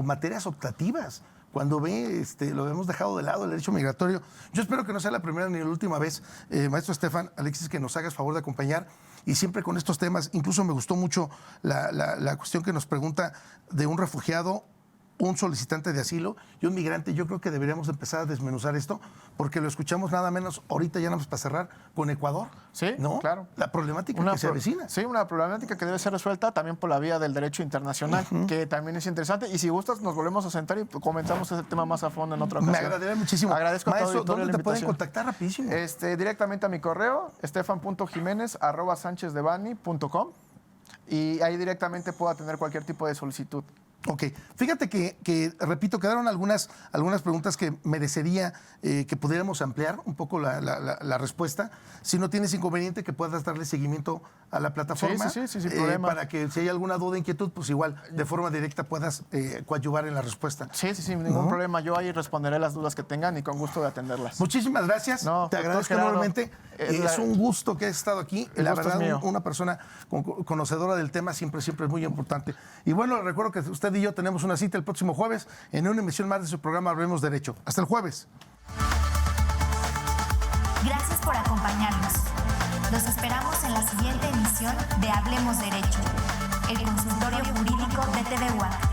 materias optativas. Cuando lo hemos dejado de lado el derecho migratorio. Yo espero que no sea la primera ni la última vez, maestro Estefan, Alexis, que nos hagas favor de acompañar y siempre con estos temas. Incluso me gustó mucho la cuestión que nos pregunta de un refugiado, un solicitante de asilo y un migrante. Yo creo que deberíamos empezar a desmenuzar esto porque lo escuchamos nada menos ahorita ya nada más para cerrar con Ecuador.
Sí,
¿no?
Claro.
La problemática que se avecina.
Sí, una problemática que debe ser resuelta también por la vía del derecho internacional, que también es interesante. Y si gustas, nos volvemos a sentar y comenzamos ese tema más a fondo en otra ocasión.
Me agradaría muchísimo.
Agradezco
Maestro,
a todo
¿dónde te pueden contactar rapidísimo?
Directamente a mi correo, estefan.jimenez@sanchezdevani.com, y ahí directamente puedo atender cualquier tipo de solicitud.
Ok, fíjate que repito, quedaron algunas preguntas que merecería que pudiéramos ampliar un poco la respuesta. Si no tienes inconveniente, que puedas darle seguimiento a la plataforma.
Sí, sin problema.
Para que si hay alguna duda, inquietud, pues igual de forma directa puedas coadyuvar en la respuesta.
Sí, ningún problema. Yo ahí responderé las dudas que tengan y con gusto de atenderlas.
Muchísimas gracias. Te agradezco enormemente. Es un gusto que hayas estado aquí. La verdad, una persona conocedora del tema siempre es muy importante. Y bueno, recuerdo que usted y yo tenemos una cita el próximo jueves en una emisión más de su programa Hablemos Derecho. Hasta el jueves.
Gracias por acompañarnos. Los esperamos en la siguiente emisión de Hablemos Derecho, el consultorio jurídico de TV UAC.